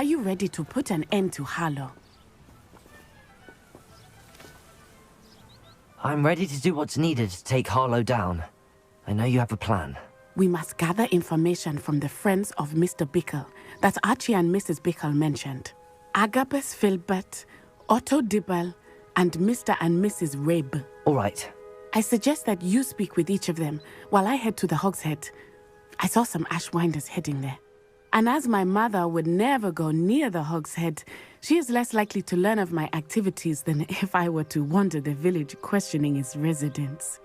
Are you ready to put an end to Harlow? I'm ready to do what's needed to take Harlow down. I know you have a plan. We must gather information from the friends of Mr. Bickle that Archie and Mrs. Bickle mentioned. Agabus Filbert, Otto Dibble, and Mr. and Mrs. Rabe. All right. I suggest that you speak with each of them while I head to the Hogshead. I saw some Ashwinders heading there. And as my mother would never go near the Hogshead, she is less likely to learn of my activities than if I were to wander the village questioning its residents.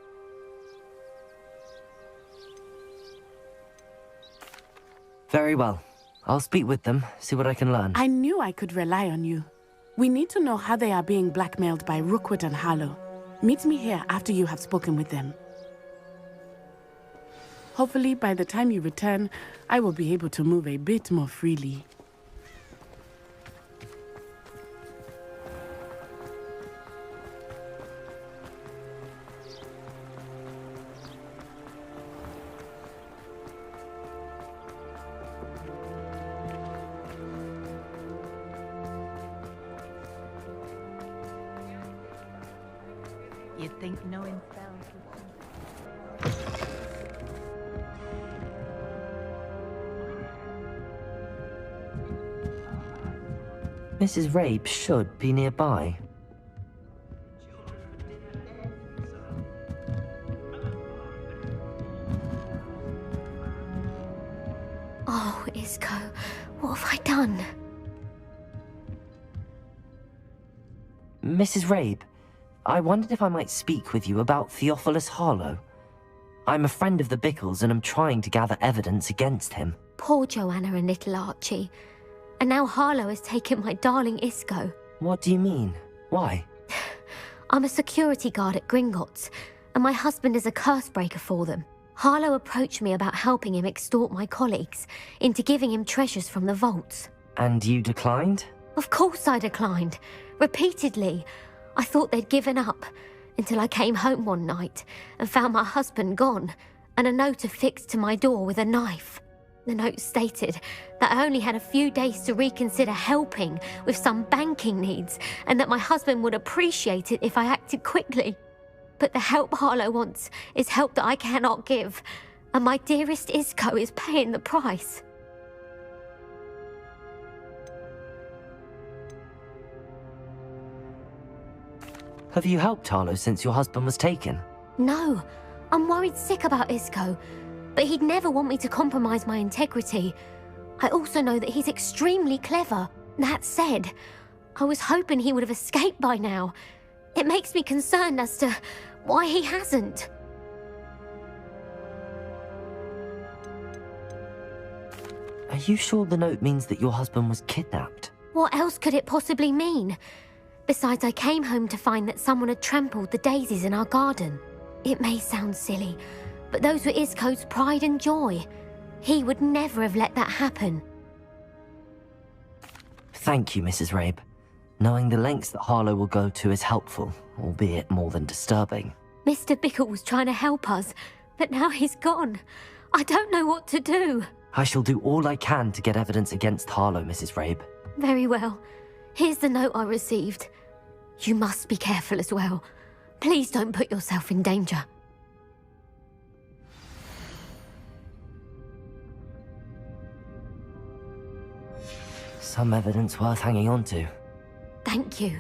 Very well. I'll speak with them, see what I can learn. I knew I could rely on you. We need to know how they are being blackmailed by Rookwood and Harlow. Meet me here after you have spoken with them. Hopefully, by the time you return, I will be able to move a bit more freely. You'd think knowing spells Mrs. Rabe should be nearby. Oh, Isco, what have I done? Mrs. Rabe, I wondered if I might speak with you about Theophilus Harlow. I'm a friend of the Bickles and I'm trying to gather evidence against him. Poor Joanna and little Archie. And now Harlow has taken my darling Isco. What do you mean? Why? I'm a security guard at Gringotts, and my husband is a curse breaker for them. Harlow approached me about helping him extort my colleagues into giving him treasures from the vaults. And you declined? Of course I declined. Repeatedly. I thought they'd given up, until I came home one night and found my husband gone, and a note affixed to my door with a knife. The note stated that I only had a few days to reconsider helping with some banking needs, and that my husband would appreciate it if I acted quickly. But the help Harlow wants is help that I cannot give, and my dearest Isco is paying the price. Have you helped Harlow since your husband was taken? No, I'm worried sick about Isco, but he'd never want me to compromise my integrity. I also know that he's extremely clever. That said, I was hoping he would have escaped by now. It makes me concerned as to why he hasn't. Are you sure the note means that your husband was kidnapped? What else could it possibly mean? Besides, I came home to find that someone had trampled the daisies in our garden. It may sound silly, but those were Isco's pride and joy. He would never have let that happen. Thank you, Mrs. Rabe. Knowing the lengths that Harlow will go to is helpful, albeit more than disturbing. Mr. Bickle was trying to help us, but now he's gone. I don't know what to do. I shall do all I can to get evidence against Harlow, Mrs. Rabe. Very well. Here's the note I received. You must be careful as well. Please don't put yourself in danger. Some evidence worth hanging on to. Thank you.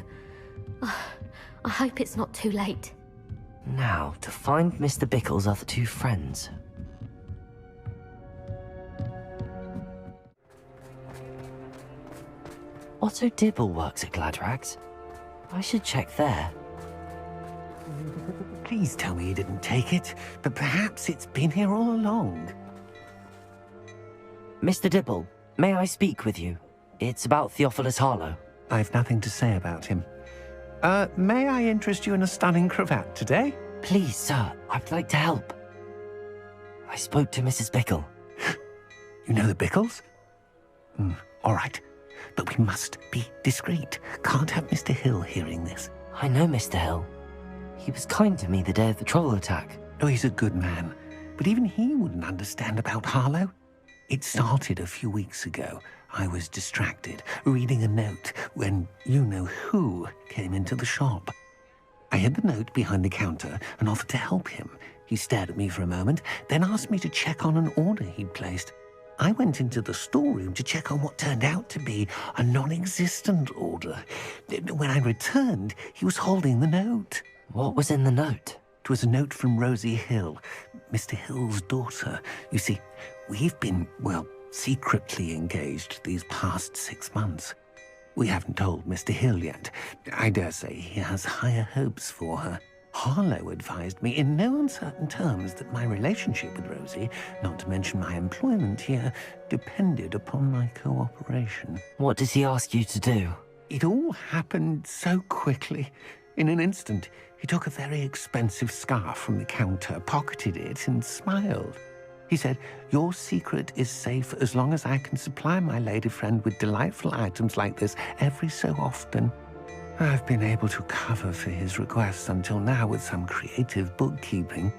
I hope it's not too late. Now, to find Mr. Bickle's other two friends. Otto Dibble works at Gladrags. I should check there. Please tell me you didn't take it, but perhaps it's been here all along. Mr. Dibble, may I speak with you? It's about Theophilus Harlow. I've nothing to say about him. May I interest you in a stunning cravat today? Please, sir, I'd like to help. I spoke to Mrs. Bickle. You know the Bickles? All right. But we must be discreet. Can't have Mr. Hill hearing this. I know Mr. Hill. He was kind to me the day of the troll attack. Oh, he's a good man. But even he wouldn't understand about Harlow. It started a few weeks ago, I was distracted, reading a note, when you-know-who came into the shop. I hid the note behind the counter and offered to help him. He stared at me for a moment, then asked me to check on an order he'd placed. I went into the storeroom to check on what turned out to be a non-existent order. When I returned, he was holding the note. What was in the note? It was a note from Rosie Hill, Mr. Hill's daughter. You see, we've been, well, secretly engaged these past 6 months. We haven't told Mr. Hill yet. I dare say he has higher hopes for her. Harlow advised me in no uncertain terms that my relationship with Rosie, not to mention my employment here, depended upon my cooperation. What does he ask you to do? It all happened so quickly. In an instant, he took a very expensive scarf from the counter, pocketed it, and smiled. He said, "Your secret is safe as long as I can supply my lady friend with delightful items like this every so often." I've been able to cover for his requests until now with some creative bookkeeping,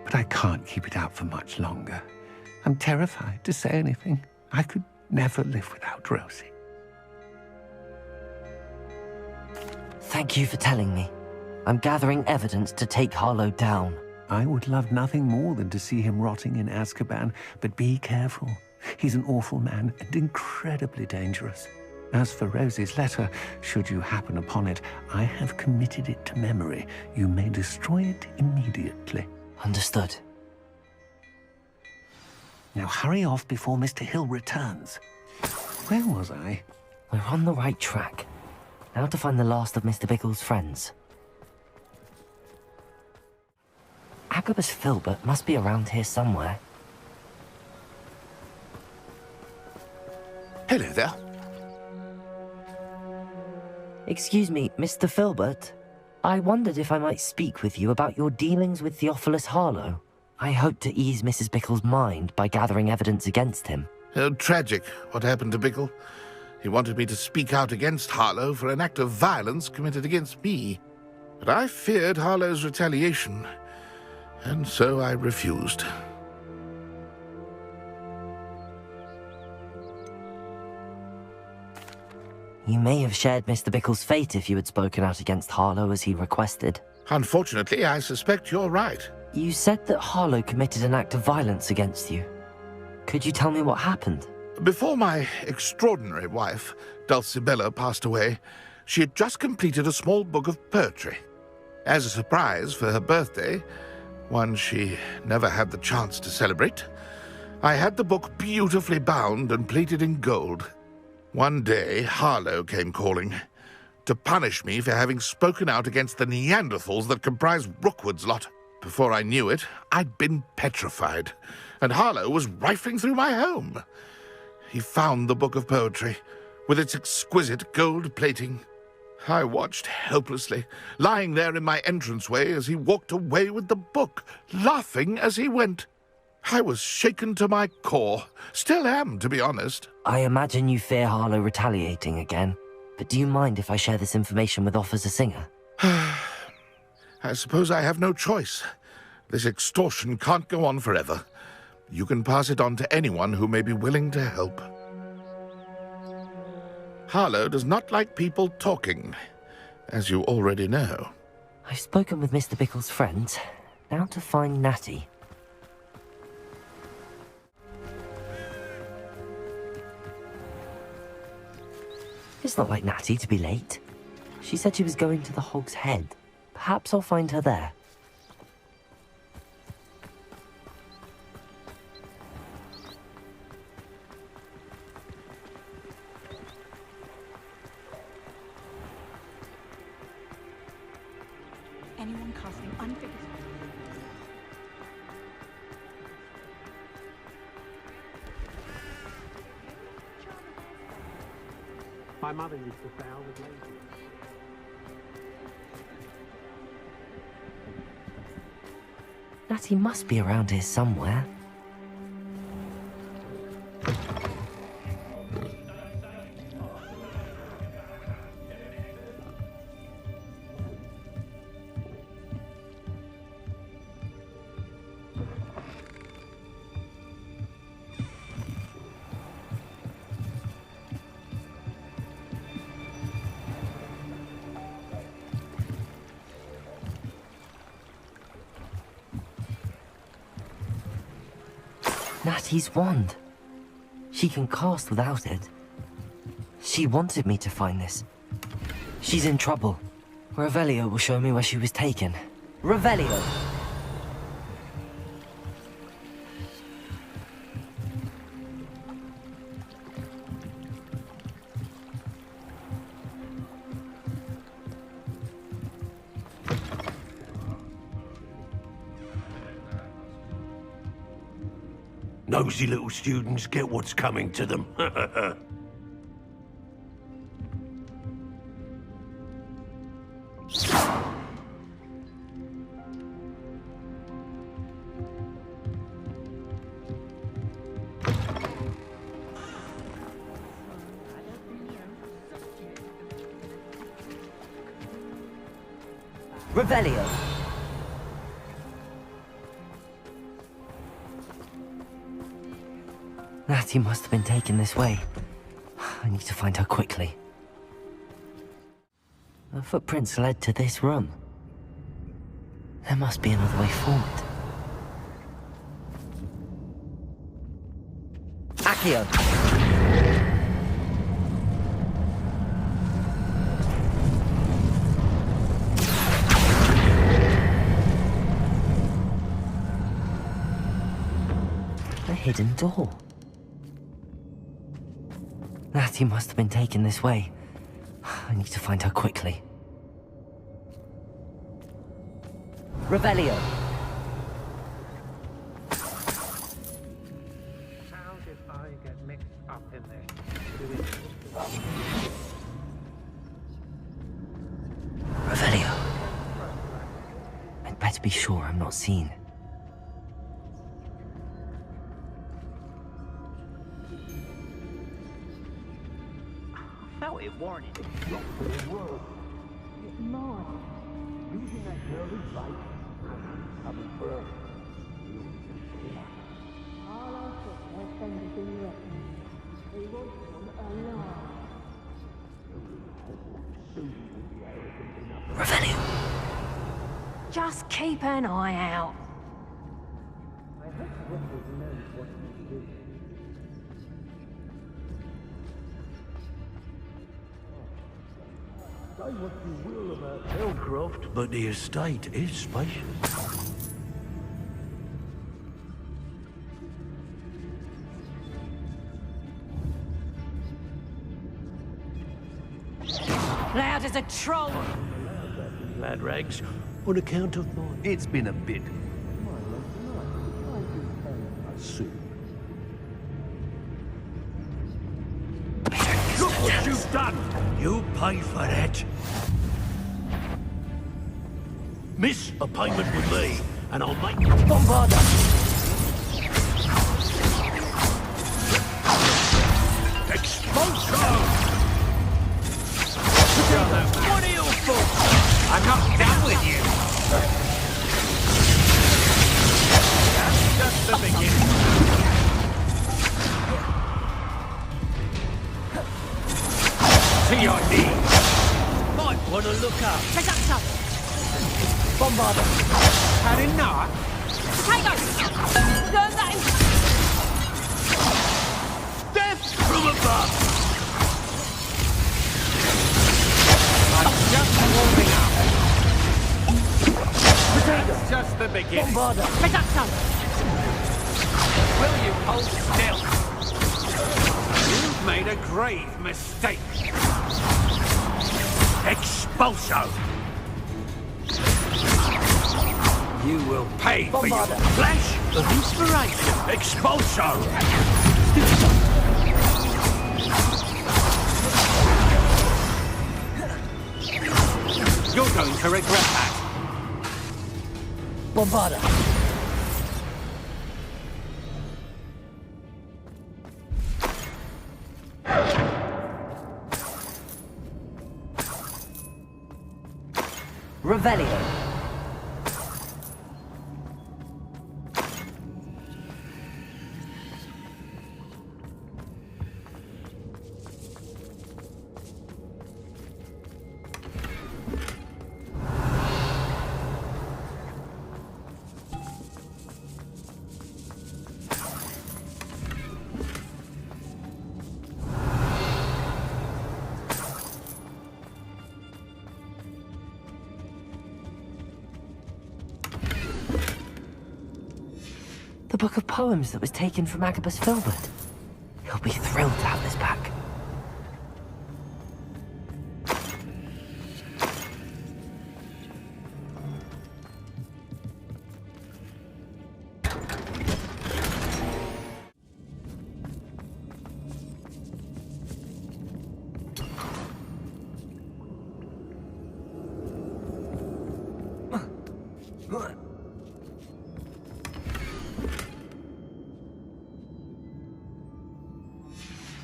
but I can't keep it up for much longer. I'm terrified to say anything. I could never live without Rosie. Thank you for telling me. I'm gathering evidence to take Harlow down. I would love nothing more than to see him rotting in Azkaban, but be careful. He's an awful man and incredibly dangerous. As for Rosie's letter, should you happen upon it, I have committed it to memory. You may destroy it immediately. Understood. Now hurry off before Mr. Hill returns. Where was I? We're on the right track. Now to find the last of Mr. Bickle's friends. Agabus Filbert must be around here somewhere. Hello there. Excuse me, Mr. Filbert. I wondered if I might speak with you about your dealings with Theophilus Harlow. I hope to ease Mrs. Bickle's mind by gathering evidence against him. Tragic, what happened to Bickle. He wanted me to speak out against Harlow for an act of violence committed against me. But I feared Harlow's retaliation, and so I refused. You may have shared Mr. Bickle's fate if you had spoken out against Harlow as he requested. Unfortunately, I suspect you're right. You said that Harlow committed an act of violence against you. Could you tell me what happened? Before my extraordinary wife, Dulcibella, passed away, she had just completed a small book of poetry. As a surprise for her birthday, one she never had the chance to celebrate, I had the book beautifully bound and plated in gold. One day, Harlow came calling to punish me for having spoken out against the Neanderthals that comprise Rookwood's lot. Before I knew it, I'd been petrified, and Harlow was rifling through my home. He found the book of poetry, with its exquisite gold plating. I watched helplessly, lying there in my entranceway as he walked away with the book, laughing as he went. I was shaken to my core. Still am, to be honest. I imagine you fear Harlow retaliating again, but do you mind if I share this information with Officer Singer? I suppose I have no choice. This extortion can't go on forever. You can pass it on to anyone who may be willing to help. Harlow does not like people talking, as you already know. I've spoken with Mr. Bickle's friends. Now to find Natty. It's not like Natty to be late. She said she was going to the Hog's Head. Perhaps I'll find her there. Anyone casting unfigured... My mother used to say I was lazy. Natty must be around here somewhere. Natty's wand. She can cast without it. She wanted me to find this. She's in trouble. Revelio will show me where she was taken. Revelio! Nosy little students get what's coming to them. Revelio! Natty must have been taken this way. I need to find her quickly. The footprints led to this room. There must be another way forward. Accio! A hidden door. Natty must have been taken this way. I need to find her quickly. Revelio! Sound if I get mixed up in this. Revelio! I'd better be sure I'm not seen. Felt it warning. Revelio! Just keep an eye out. Say what you will about Hillcroft, but the estate is spacious. Loud as a troll. Lad rags, on account of mine. It's been a bit. Soon. Look what you've done! You pay for that. Miss a payment with me, and I'll make you bombarder. Expulso! What are you for? I'm not done with you. That's just the beginning. To your knees. Might want to look up. Take up some. Bombarder! Had enough? Potatoes! Learn that in... Death from above. I'm just warming up. That's just the beginning. Bombarder! Take up some. Will you hold still? You've made a grave mistake. Expulso. You will pay for your Bombarder. flash of inspiration. Expulso. You're going to regret that. Bombarder! Revelio! The book of poems that was taken from Agabus Filbert. He'll be thrilled to have this back.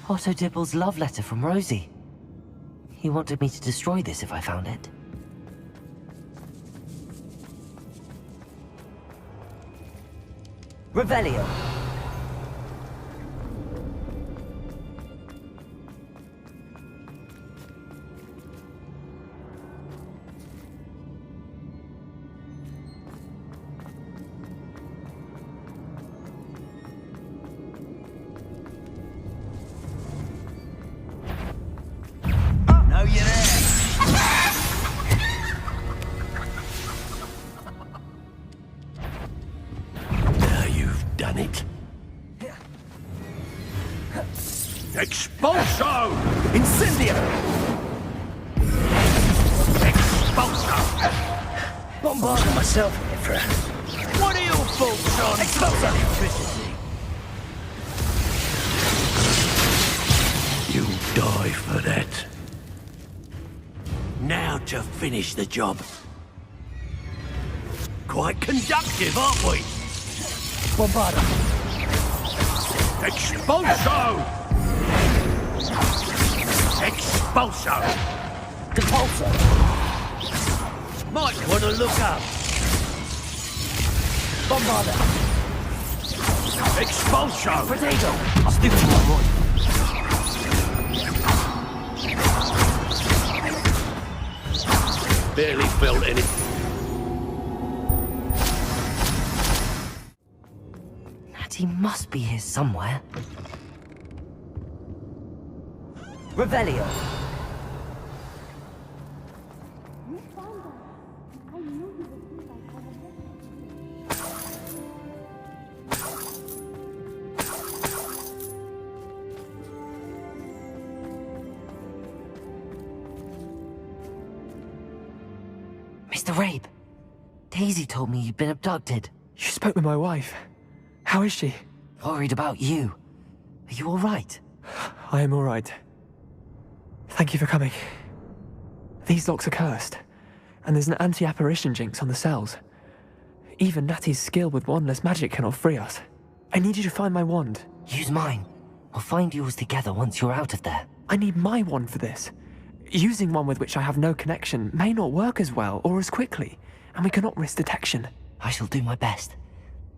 Otto Dibble's love letter from Rosie. He wanted me to destroy this if I found it. Revelio. Expulso! Incendio! Expulso! Bombarding myself here for What are your thoughts on Expulso! electricity? You'll die for that. Now to finish the job. Quite conductive, aren't we? Bombarda! Expulso! Expulso! Compulso! Might want to look up. Bombarda! Expulso! Potato! I'll speak to you, Roy. Barely felt any. Natty must be here somewhere. Revelio. Mr. Rabe, Daisy told me you'd been abducted. You spoke with my wife. How is she? Worried about you. Are you all right? I am all right. Thank you for coming. These locks are cursed, and there's an anti-apparition jinx on the cells. Even Natty's skill with wandless magic cannot free us. I need you to find my wand. Use mine. We'll find yours together once you're out of there. I need my wand for this. Using one with which I have no connection may not work as well or as quickly, and we cannot risk detection. I shall do my best.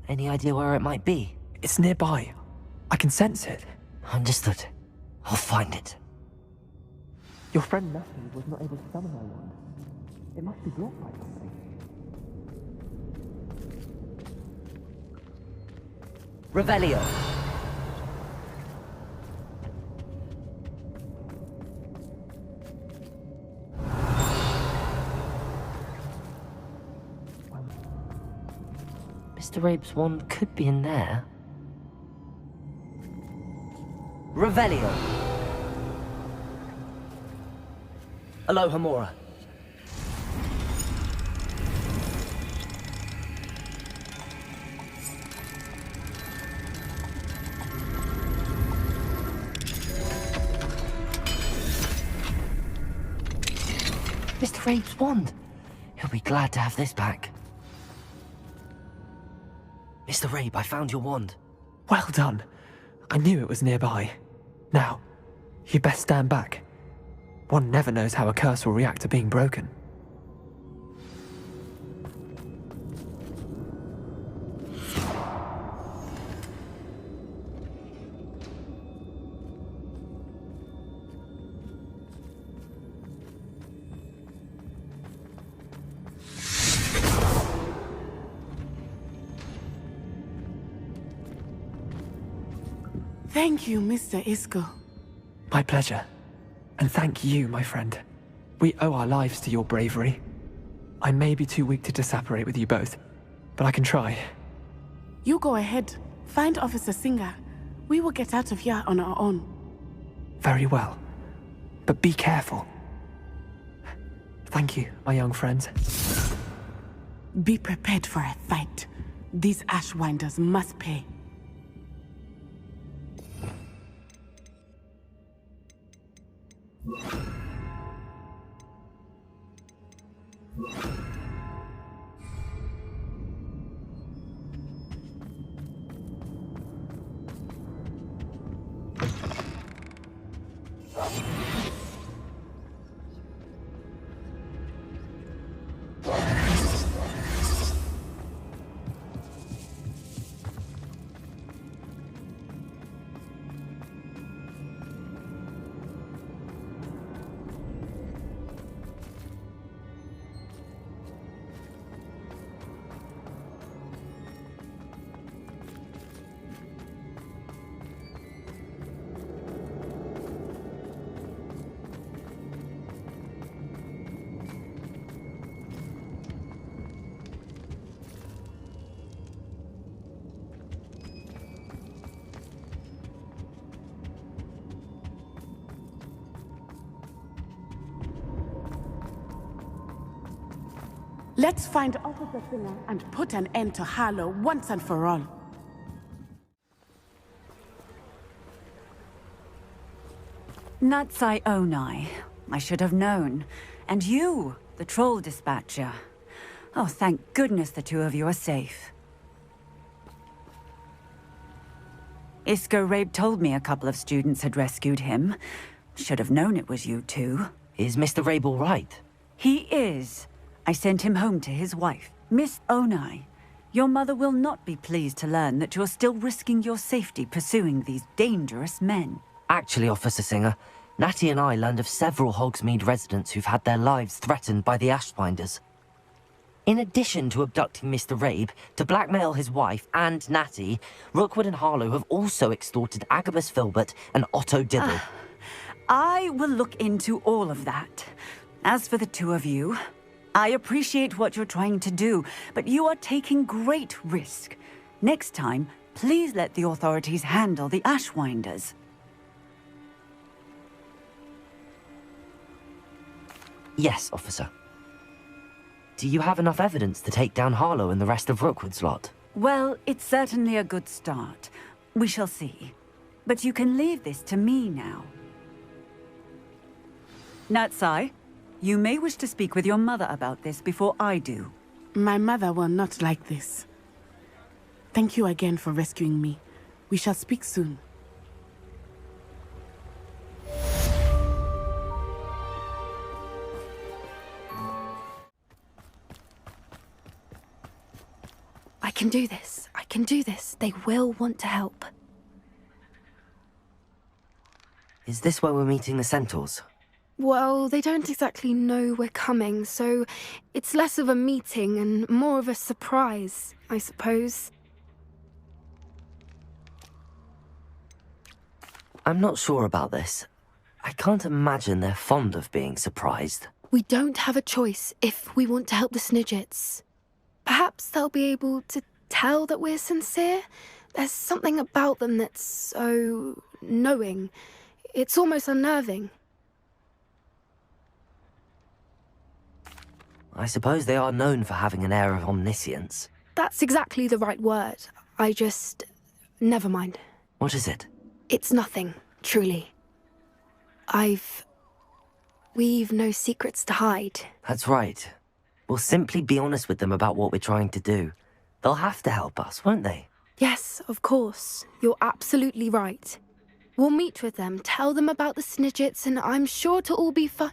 Any idea where it might be? It's nearby. I can sense it. Understood. I'll find it. Your friend Natty was not able to summon my wand. It must be blocked by something. Revelio. Mr. Rabe's wand could be in there. Revelio. Aloha Mora. Mr. Rabe's wand. He'll be glad to have this back. Mr. Rabe, I found your wand. Well done. I knew it was nearby. Now, you best stand back. One never knows how a curse will react to being broken. Thank you, Mr. Isco. My pleasure. And thank you, my friend. We owe our lives to your bravery. I may be too weak to disapparate with you both, but I can try. You go ahead. Find Officer Singer. We will get out of here on our own. Very well. But be careful. Thank you, my young friends. Be prepared for a fight. These Ashwinders must pay. Let's find Officer Singer and put an end to Harlow once and for all. Natsai Onai. I should have known. And you, the troll dispatcher. Oh, thank goodness the two of you are safe. Isco Rabe told me a couple of students had rescued him. Should have known it was you two. Is Mr. Rabe all right? He is. I sent him home to his wife, Miss Onai. Your mother will not be pleased to learn that you're still risking your safety pursuing these dangerous men. Actually, Officer Singer, Natty and I learned of several Hogsmeade residents who've had their lives threatened by the Ashwinders. In addition to abducting Mr. Rabe to blackmail his wife and Natty, Rookwood and Harlow have also extorted Agabus Filbert and Otto Dibble. I will look into all of that. As for the two of you, I appreciate what you're trying to do, but you are taking great risk. Next time, please let the authorities handle the Ashwinders. Yes, officer. Do you have enough evidence to take down Harlow and the rest of Rookwood's lot? Well, it's certainly a good start. We shall see. But you can leave this to me now. Natsai, you may wish to speak with your mother about this before I do. My mother will not like this. Thank you again for rescuing me. We shall speak soon. I can do this. I can do this. They will want to help. Is this where we're meeting the Centaurs? Well, they don't exactly know we're coming, so it's less of a meeting and more of a surprise, I suppose. I'm not sure about this. I can't imagine they're fond of being surprised. We don't have a choice if we want to help the Snidgets. Perhaps they'll be able to tell that we're sincere. There's something about them that's so knowing. It's almost unnerving. I suppose they are known for having an air of omniscience. That's exactly the right word. Never mind. What is it? It's nothing, truly. We've no secrets to hide. That's right. We'll simply be honest with them about what we're trying to do. They'll have to help us, won't they? Yes, of course. You're absolutely right. We'll meet with them, tell them about the Snidgets, and I'm sure it'll all be fine.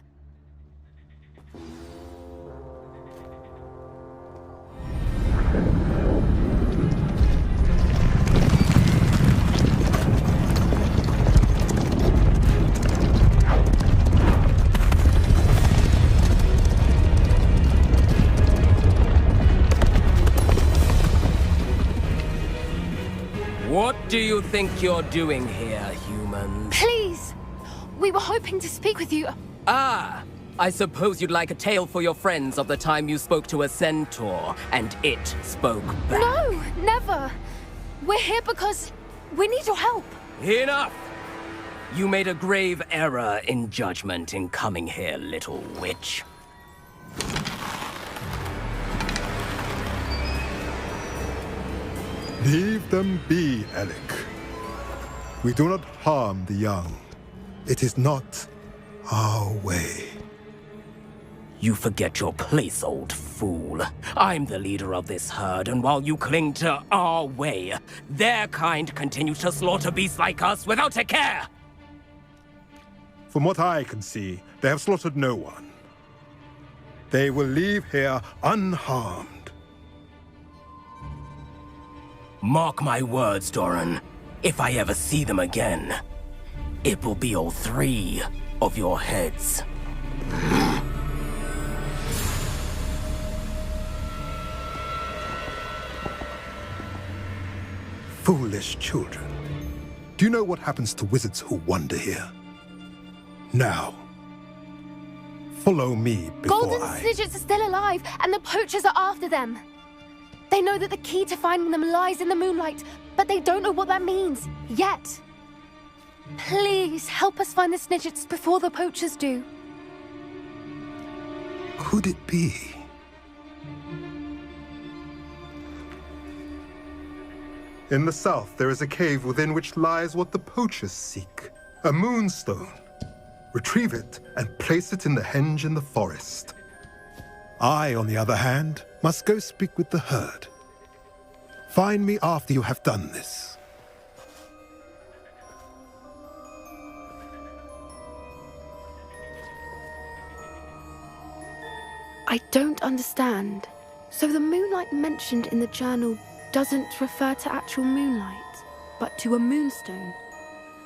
What do you think you're doing here, humans? Please! We were hoping to speak with you. Ah! I suppose you'd like a tale for your friends of the time you spoke to a centaur, and it spoke back. No, never! We're here because we need your help. Enough! You made a grave error in judgment in coming here, little witch. Leave them be, Alec. We do not harm the young. It is not our way. You forget your place, old fool. I'm the leader of this herd, and while you cling to our way, their kind continues to slaughter beasts like us without a care! From what I can see, they have slaughtered no one. They will leave here unharmed. Mark my words, Doran. If I ever see them again, it will be all 3 of your heads. Foolish children. Do you know what happens to wizards who wander here? Now, follow me before Golden Snidgets are still alive, and the poachers are after them. They know that the key to finding them lies in the moonlight, but they don't know what that means, yet. Please, help us find the Snidgets before the poachers do. Could it be? In the south, there is a cave within which lies what the poachers seek. A moonstone. Retrieve it and place it in the henge in the forest. I, on the other hand, must go speak with the herd. Find me after you have done this. I don't understand. So the moonlight mentioned in the journal doesn't refer to actual moonlight, but to a moonstone.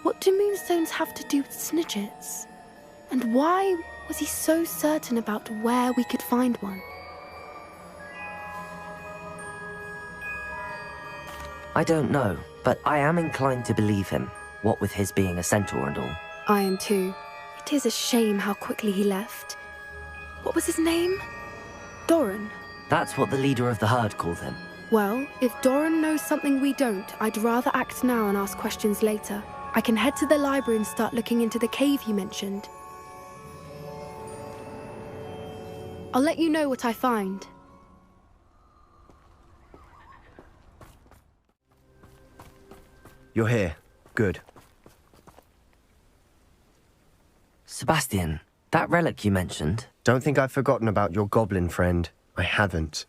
What do moonstones have to do with Snidgets? And why was he so certain about where we could find one? I don't know, but I am inclined to believe him, what with his being a centaur and all. I am too. It is a shame how quickly he left. What was his name? Doran? That's what the leader of the herd called him. Well, if Doran knows something we don't, I'd rather act now and ask questions later. I can head to the library and start looking into the cave you mentioned. I'll let you know what I find. You're here. Good. Sebastian, that relic you mentioned... Don't think I've forgotten about your goblin friend. I haven't.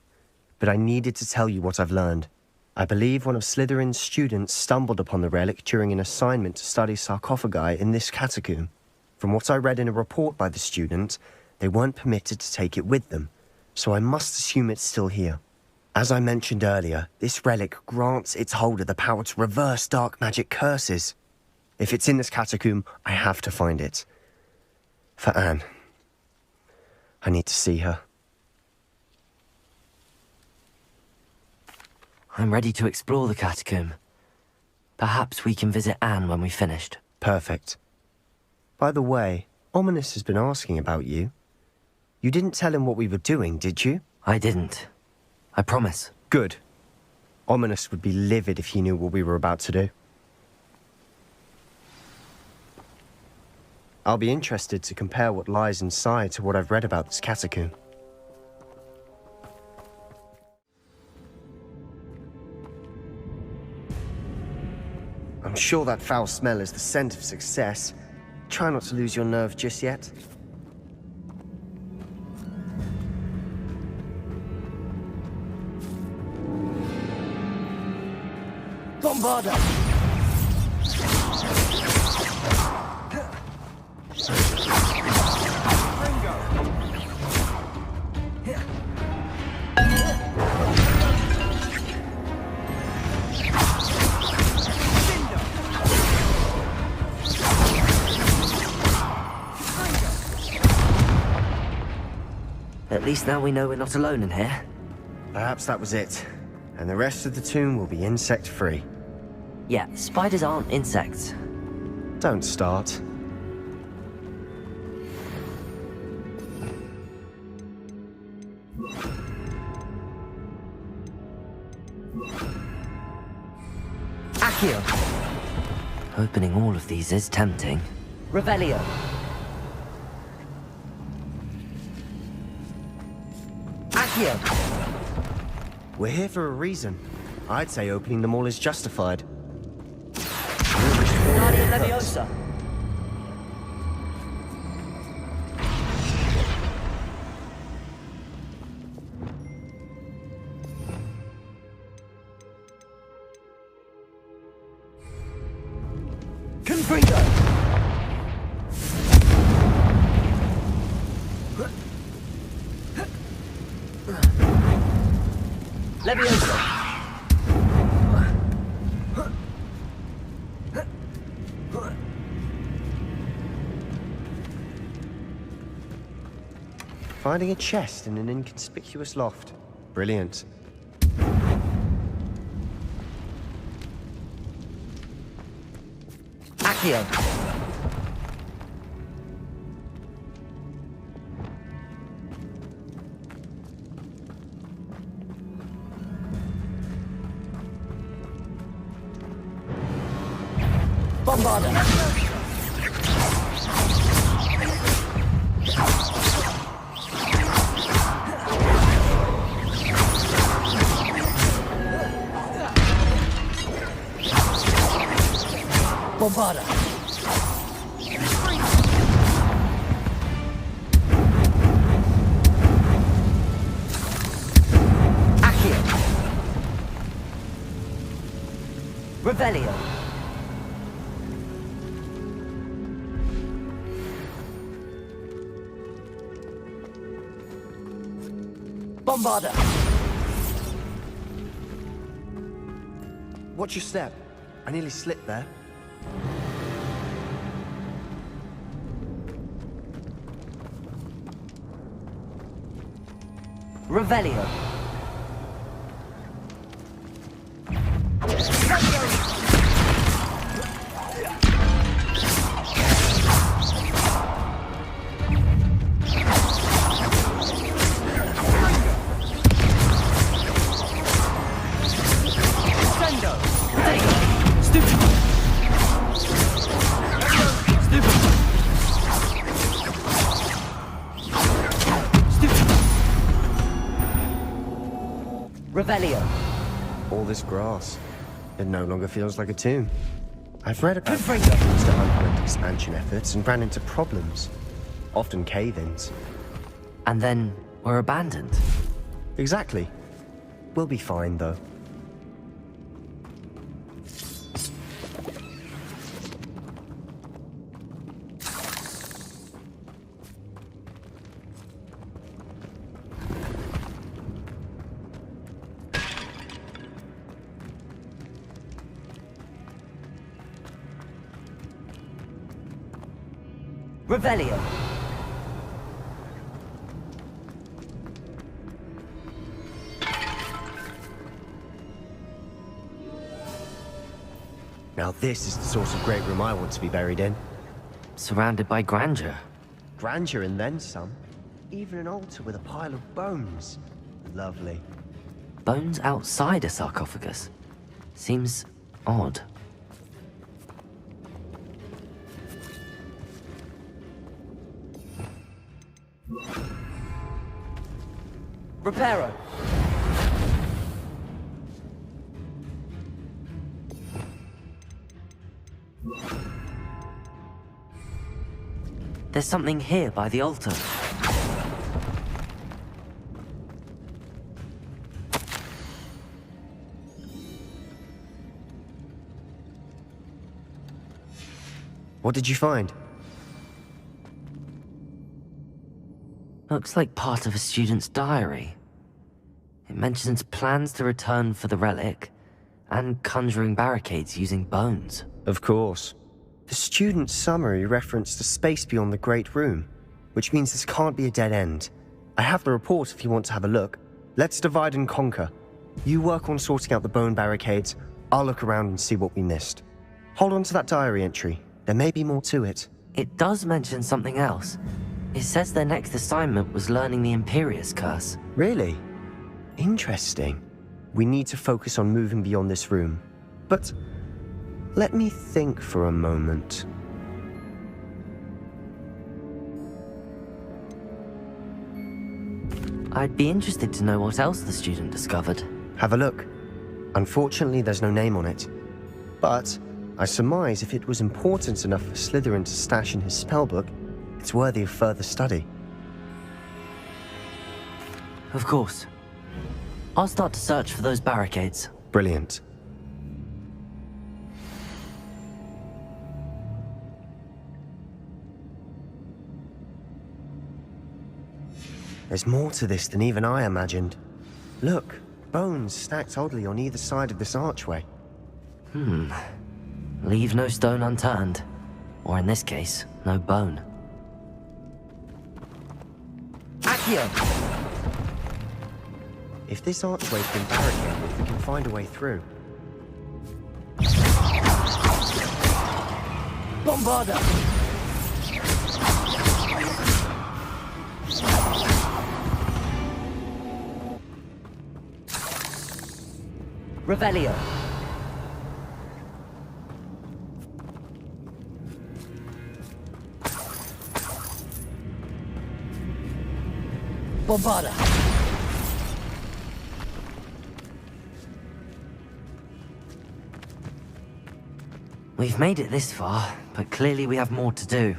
But I needed to tell you what I've learned. I believe one of Slytherin's students stumbled upon the relic during an assignment to study sarcophagi in this catacomb. From what I read in a report by the student, they weren't permitted to take it with them, so I must assume it's still here. As I mentioned earlier, this relic grants its holder the power to reverse dark magic curses. If it's in this catacomb, I have to find it. For Anne. I need to see her. I'm ready to explore the catacomb. Perhaps we can visit Anne when we've finished. Perfect. By the way, Ominous has been asking about you. You didn't tell him what we were doing, did you? I didn't. I promise. Good. Ominous would be livid if he knew what we were about to do. I'll be interested to compare what lies inside to what I've read about this catacomb. I'm sure that foul smell is the scent of success. Try not to lose your nerve just yet. Bombarda! At least now we know we're not alone in here. Perhaps that was it. And the rest of the tomb will be insect-free. Yeah, spiders aren't insects. Don't start. Accio! Opening all of these is tempting. Revelio. Accio! We're here for a reason. I'd say opening them all is justified. Guardian Leviosa. Confringo. Leviosa. Finding a chest in an inconspicuous loft. Brilliant. Accio. Bombarda. Bombarda. Accio. Revelio. Bombarda. Watch your step. I nearly slipped there. Revelio. Revelio. All this grass. It no longer feels like a tomb. I've read about attempts to unplanned expansion efforts and ran into problems. Often cave-ins. And then we're abandoned. Exactly. We'll be fine, though. Revelio. Now this is the sort of great room I want to be buried in. Surrounded by grandeur. Grandeur and then some. Even an altar with a pile of bones. Lovely. Bones outside a sarcophagus. Seems odd. Reparo. There's something here by the altar. What did you find? Looks like part of a student's diary. It mentions plans to return for the relic, and conjuring barricades using bones. Of course. The student's summary referenced a space beyond the Great Room, which means this can't be a dead end. I have the report if you want to have a look. Let's divide and conquer. You work on sorting out the bone barricades, I'll look around and see what we missed. Hold on to that diary entry. There may be more to it. It does mention something else. It says their next assignment was learning the Imperius Curse. Really? Interesting. We need to focus on moving beyond this room. But Let me think for a moment. I'd be interested to know what else the student discovered. Have a look. Unfortunately, there's no name on it. But I surmise if it was important enough for Slytherin to stash in his spellbook, it's worthy of further study. Of course. I'll start to search for those barricades. Brilliant. There's more to this than even I imagined. Look, bones stacked oddly on either side of this archway. Leave no stone unturned. Or in this case, no bone. Accio! If this archway's been barricaded, we can find a way through. Bombarda! Revelio. Bombarda. We've made it this far, but clearly we have more to do.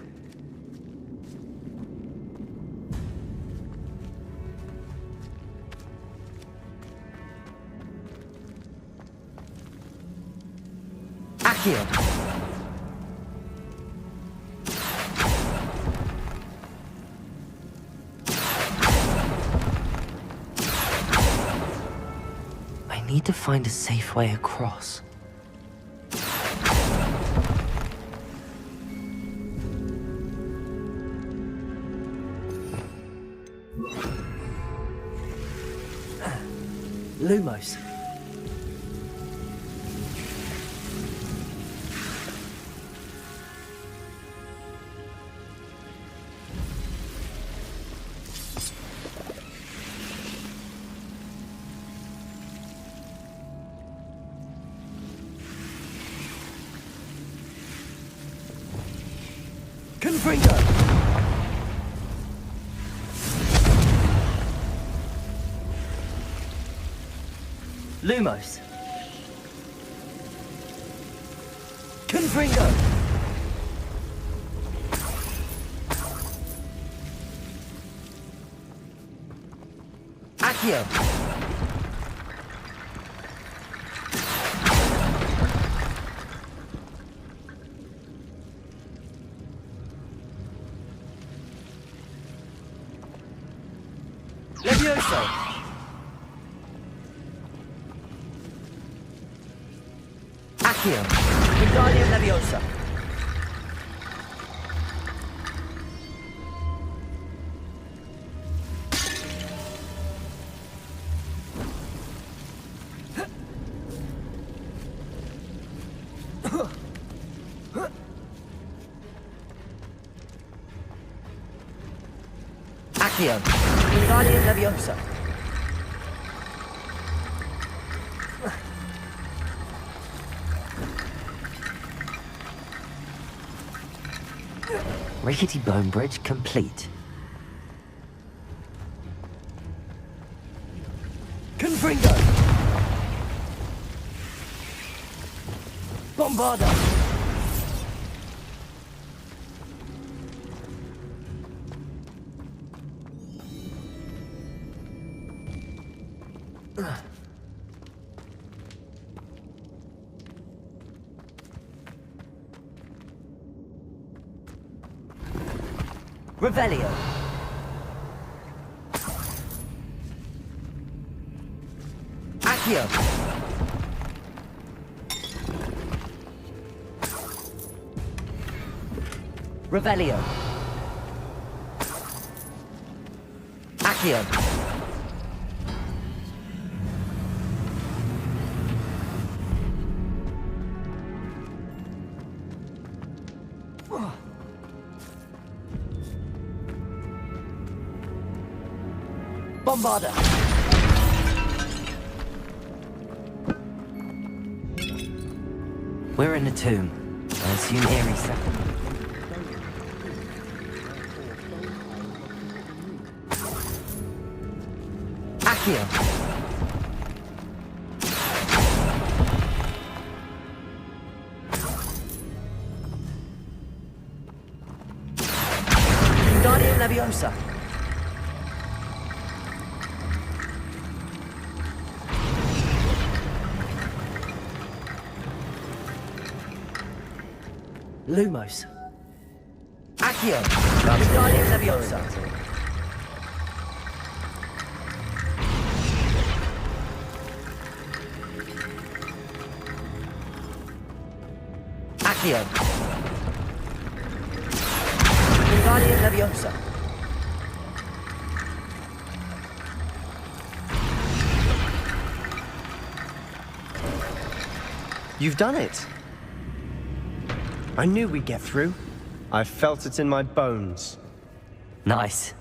Accio. I need to find a safe way across. Lumos. Confringo! Lumos! Confringo! Accio! Levioso! Accio! Wingardium Leviosa! Accio! Wingardium Leviosa! Rickety bone bridge complete. Confringo! Bombarda! Revelio. Accio. Revelio. Accio. Bombarda! We're in a tomb. I assume eerie sound. Accio! Wingardium Leviosa. Lumos. Accio. Wingardium Leviosa. Accio. Wingardium Leviosa. You've done it. I knew we'd get through. I felt it in my bones. Nice.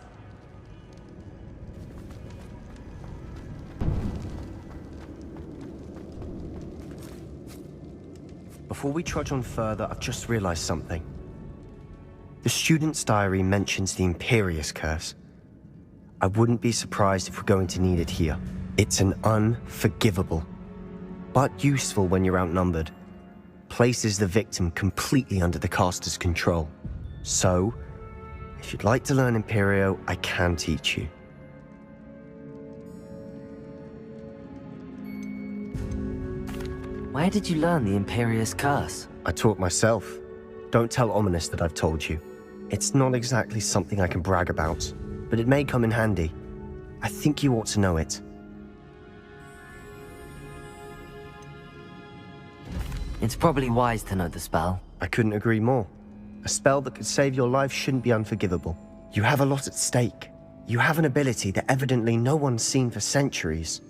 Before we trudge on further, I've just realized something. The student's diary mentions the Imperius Curse. I wouldn't be surprised if we're going to need it here. It's an unforgivable, but useful when you're outnumbered. Places the victim completely under the caster's control. So, if you'd like to learn Imperio, I can teach you. Where did you learn the Imperius Curse? I taught myself. Don't tell Ominous that I've told you. It's not exactly something I can brag about, but it may come in handy. I think you ought to know it. It's probably wise to know the spell. I couldn't agree more. A spell that could save your life shouldn't be unforgivable. You have a lot at stake. You have an ability that evidently no one's seen for centuries.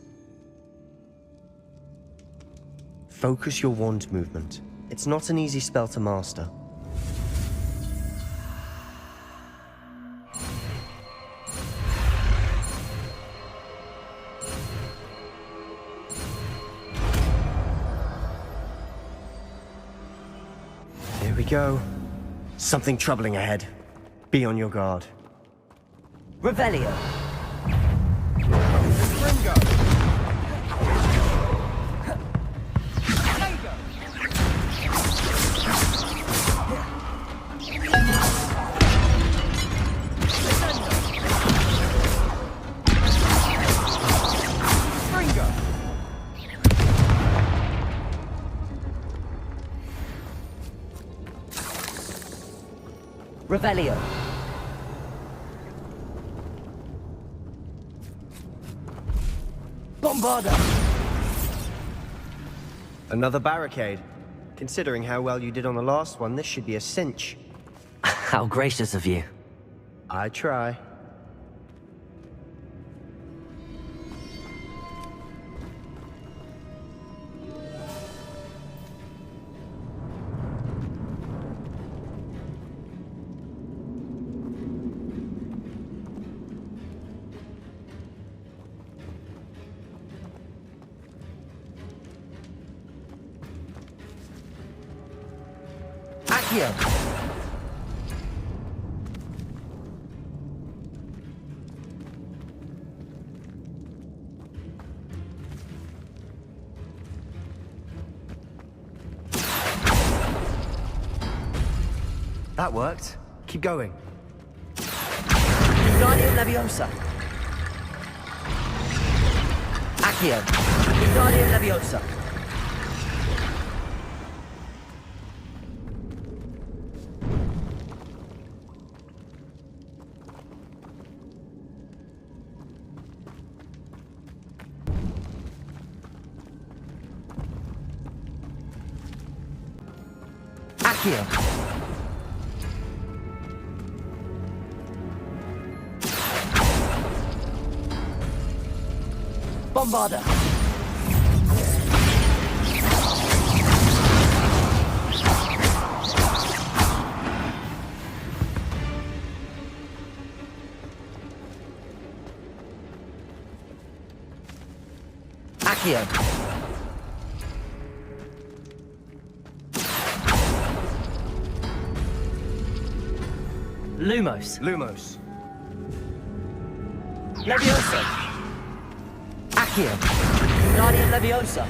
Focus your wand movement. It's not an easy spell to master. Here we go. Something troubling ahead. Be on your guard. Revelio. Revelio. Bombarda. Another barricade. Considering how well you did on the last one, this should be a cinch. How gracious of you. I try. Accio. That worked. Keep going. Wingardium Leviosa. Accio. Wingardium Leviosa. Accio. Bombarda. Accio. Lumos. Lumos. Leviosa. Accio. Guardian Leviosa.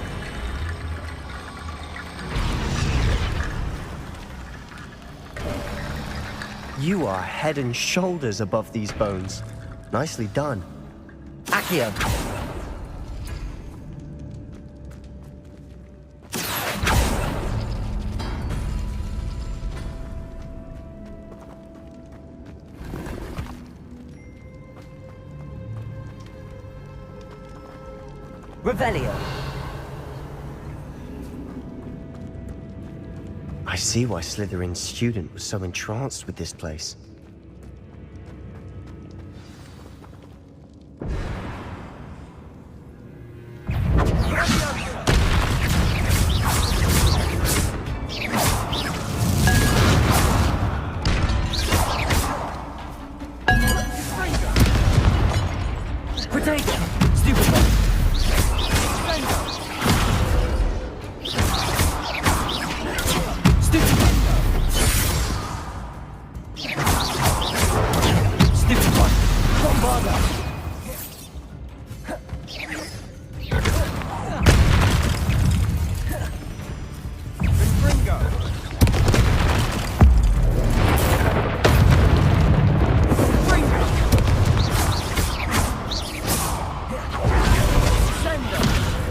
You are head and shoulders above these bones. Nicely done. Accio. Revelio. I see why Slytherin's student was so entranced with this place.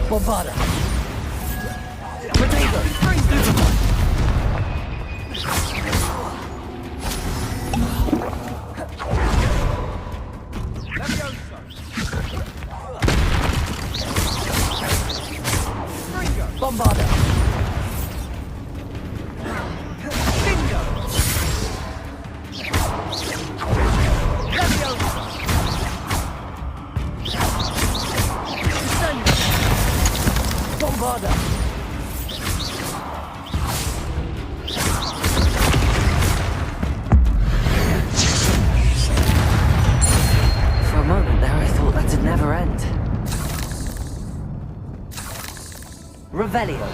Bombarda. Bombarda. Bombarda. For a moment there, I thought that'd never end. Revelio.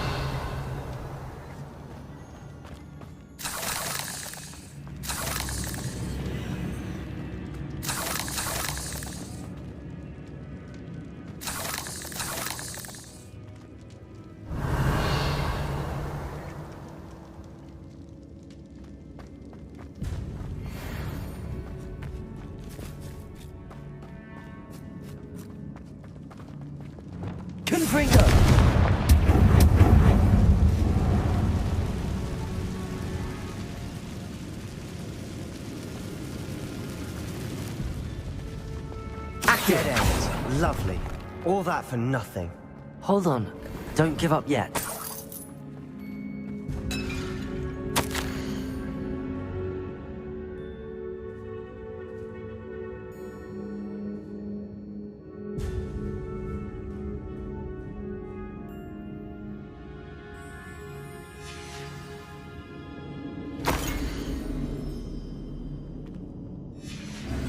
Confringo. Dead end. Lovely. All that for nothing. Hold on. Don't give up yet.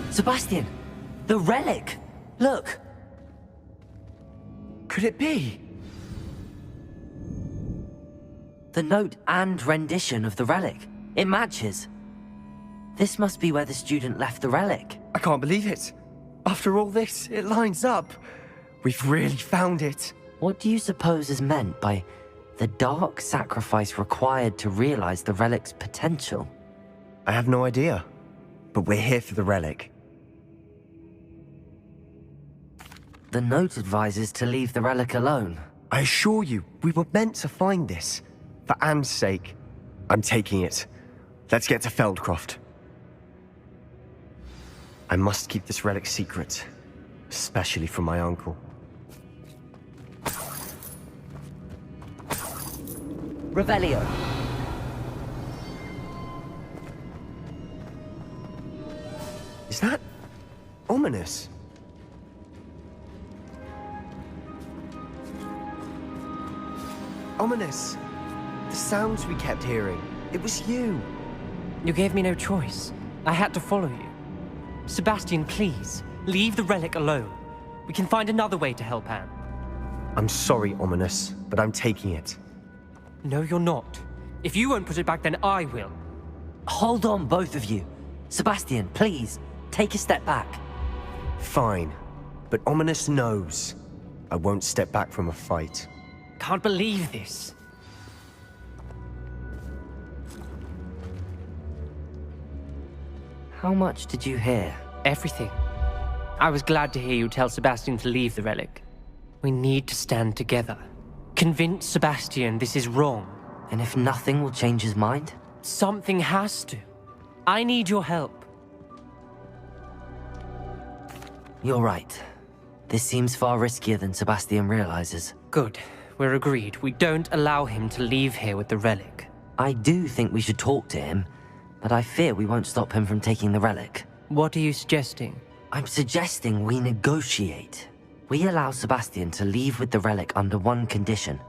Sebastian! The relic! Look! Could it be? The note and rendition of the relic. It matches. This must be where the student left the relic. I can't believe it. After all this, it lines up. We've really found it. What do you suppose is meant by the dark sacrifice required to realize the relic's potential? I have no idea. But we're here for the relic. The note advises to leave the relic alone. I assure you, we were meant to find this. For Anne's sake. I'm taking it. Let's get to Feldcroft. I must keep this relic secret. Especially from my uncle. Revelio. Is that ominous? Ominous. The sounds we kept hearing. It was you. You gave me no choice. I had to follow you. Sebastian, please, leave the relic alone. We can find another way to help Anne. I'm sorry, Ominous, but I'm taking it. No, you're not. If you won't put it back, then I will. Hold on, both of you. Sebastian, please, take a step back. Fine. But Ominous knows I won't step back from a fight. Can't believe this. How much did you hear? Everything. I was glad to hear you tell Sebastian to leave the relic. We need to stand together. Convince Sebastian this is wrong. And if nothing will change his mind? Something has to. I need your help. You're right. This seems far riskier than Sebastian realizes. Good. We're agreed. We don't allow him to leave here with the relic. I do think we should talk to him, but I fear we won't stop him from taking the relic. What are you suggesting? I'm suggesting we negotiate. We allow Sebastian to leave with the relic under one condition.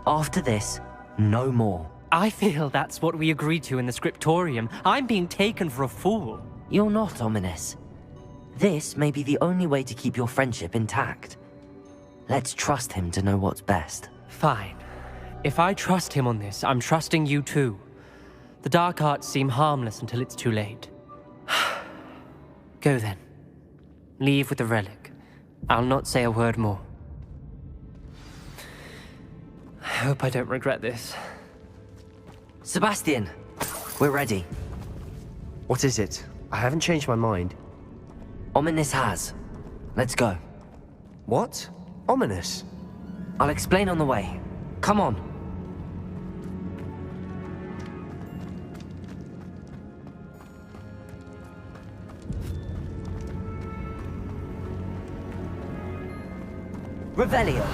After this, no more. I feel that's what we agreed to in the scriptorium. I'm being taken for a fool. You're not, Ominous. This may be the only way to keep your friendship intact. Let's trust him to know what's best. Fine. If I trust him on this, I'm trusting you too. The dark arts seem harmless until it's too late. Go then. Leave with the relic. I'll not say a word more. I hope I don't regret this. Sebastian, we're ready. What is it? I haven't changed my mind. Ominous has. Let's go. What? Ominous? I'll explain on the way. Come on. Revelio.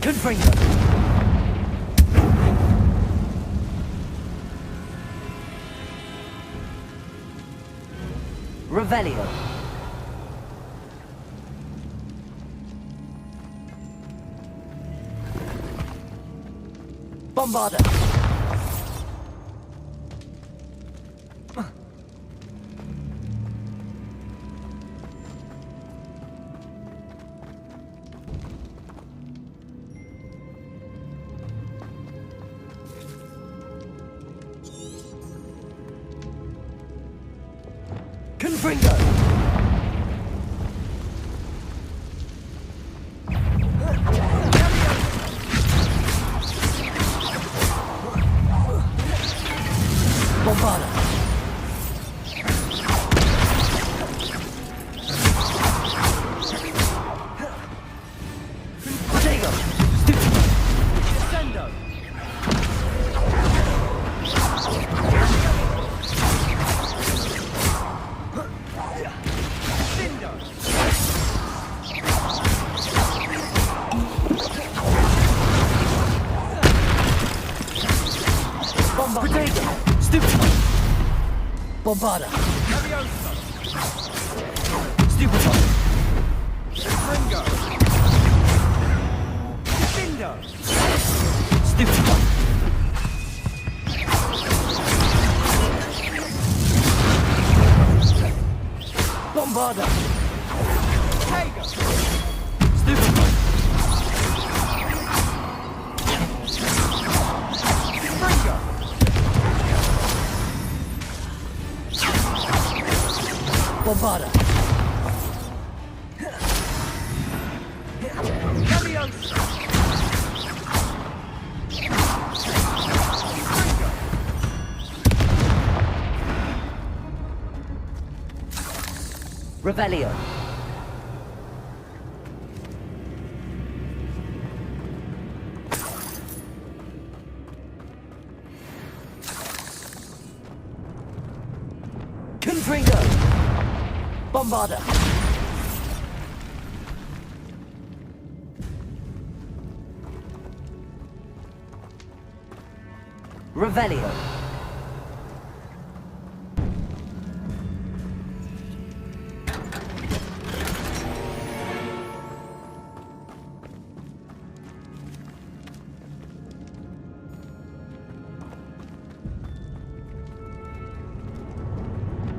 Confringo. Revelio. Bombarda. Confringo. Bombarda. Protego. Descendo. Bombarda. Stupefy. Ringo. Defendo. Stupefy. Bombarda. Tego. Stupefy. Ringo. Bombarda. Leviosa. Revelio. Confringo. Bombarda. Revelio.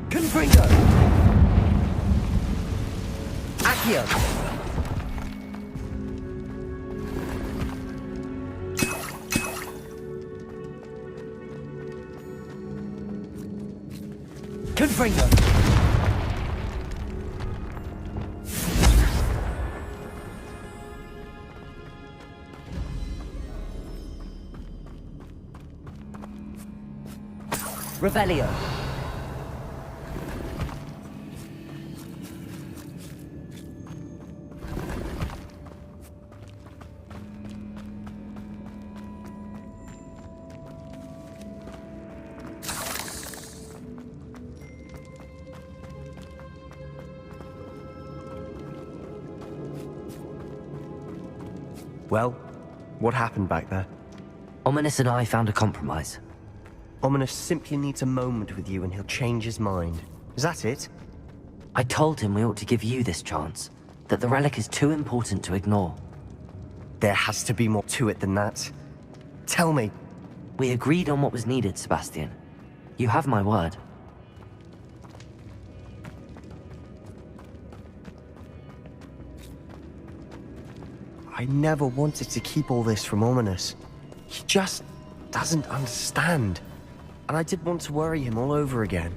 Confringo. Accio! Confringo! Revelio! Well, what happened back there? Ominous and I found a compromise. Ominous simply needs a moment with you and he'll change his mind. Is that it? I told him we ought to give you this chance, that the relic is too important to ignore. There has to be more to it than that. Tell me. We agreed on what was needed, Sebastian. You have my word. I never wanted to keep all this from Ominous. He just doesn't understand. And I didn't want to worry him all over again.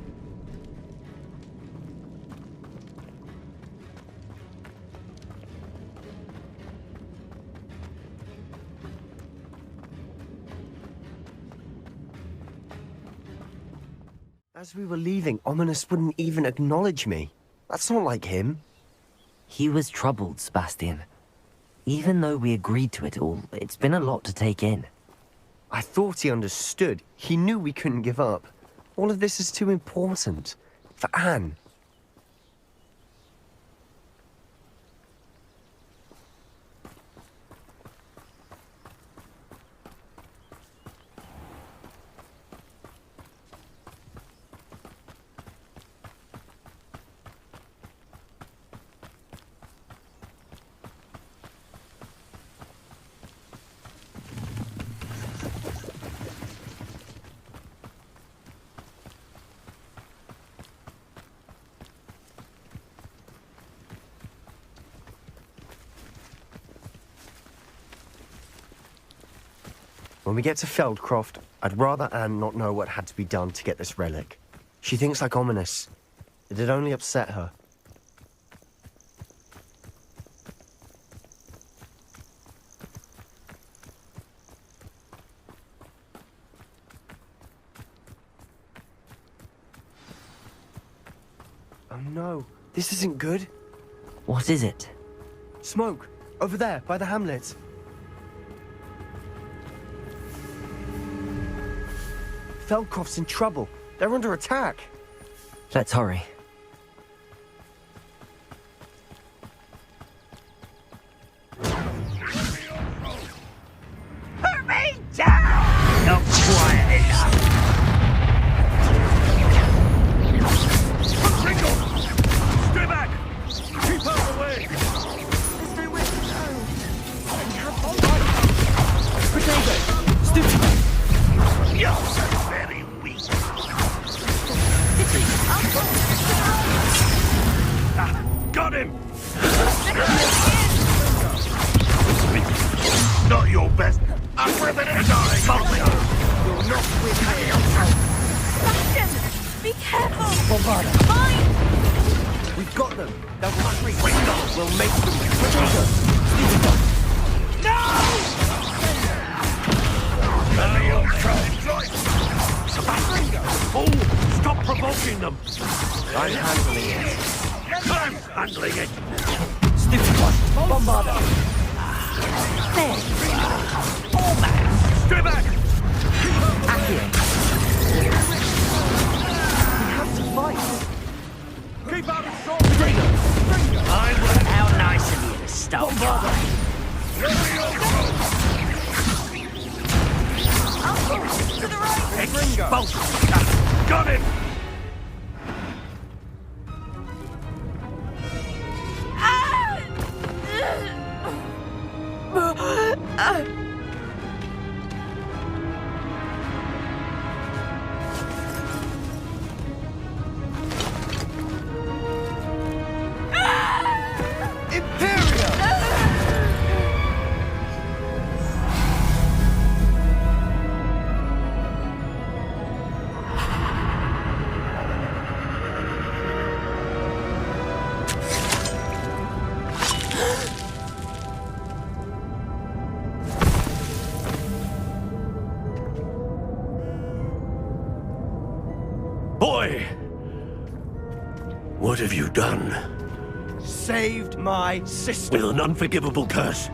As we were leaving, Ominous wouldn't even acknowledge me. That's not like him. He was troubled, Sebastian. Even though we agreed to it all, it's been a lot to take in. I thought he understood. He knew we couldn't give up. All of this is too important. For Anne. When we get to Feldcroft, I'd rather Anne not know what had to be done to get this relic. She thinks like Ominous. It'd only upset her. Oh no, this isn't good. What is it? Smoke, over there, by the hamlet. Feldcroft's in trouble. They're under attack. Let's hurry. Put me down! Not quiet enough. Ringo! Stay back! Keep out of the way! Stay with me. Potato! Stupid! You're very weak. Got him! Not your best. I'm ripping it aside. You're not with me. Sebastian! Be careful! Bombarda! Mine! We've got them. They'll retreat. We'll make them. Potato! Stupid! No! Sebastian! Oh, stop provoking them! I'm handling it. I'm handling it! Stupid one! Bombarda! There. Oh, man! Stay back! Accio! We have to fight. Keep out of shot! Potato! How nice of you to stop. To the right! Expulse! Got him! boy! What have you done? Saved my sister. With an unforgivable curse.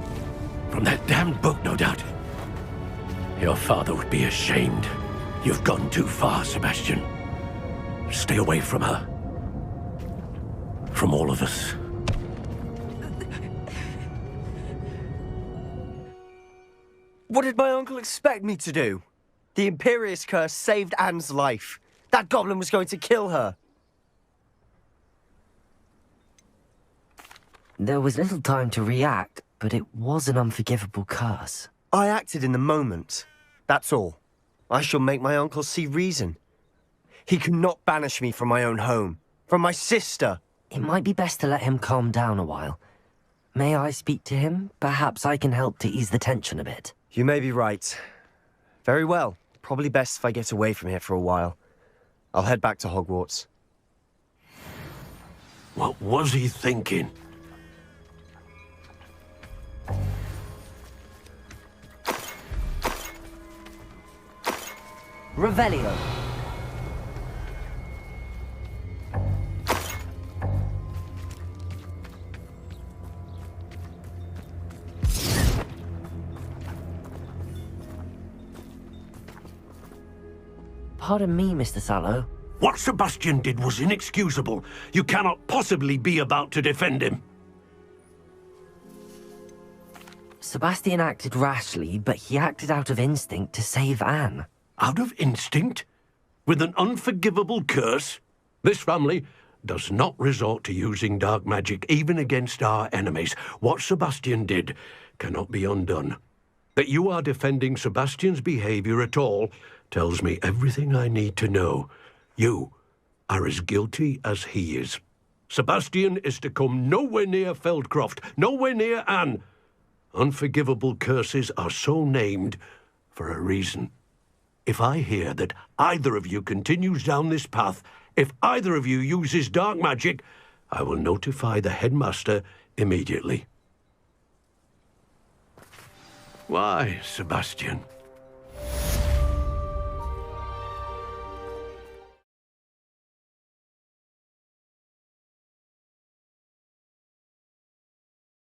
From that damned book, no doubt. Your father would be ashamed. You've gone too far, Sebastian. Stay away from her. From all of us. What did my uncle expect me to do? The Imperious curse saved Anne's life. That goblin was going to kill her. There was little time to react, but it was an unforgivable curse. I acted in the moment. That's all. I shall make my uncle see reason. He cannot banish me from my own home, from my sister. It might be best to let him calm down a while. May I speak to him? Perhaps I can help to ease the tension a bit. You may be right. Very well. Probably best if I get away from here for a while. I'll head back to Hogwarts. What was he thinking? Revelio. Pardon me, Mr. Sallow. What Sebastian did was inexcusable. You cannot possibly be about to defend him. Sebastian acted rashly, but he acted out of instinct to save Anne. Out of instinct? With an unforgivable curse? This family does not resort to using dark magic even against our enemies. What Sebastian did cannot be undone. That you are defending Sebastian's behavior at all tells me everything I need to know. You are as guilty as he is. Sebastian is to come nowhere near Feldcroft, nowhere near Anne. Unforgivable curses are so named for a reason. If I hear that either of you continues down this path, if either of you uses dark magic, I will notify the headmaster immediately. Why, Sebastian?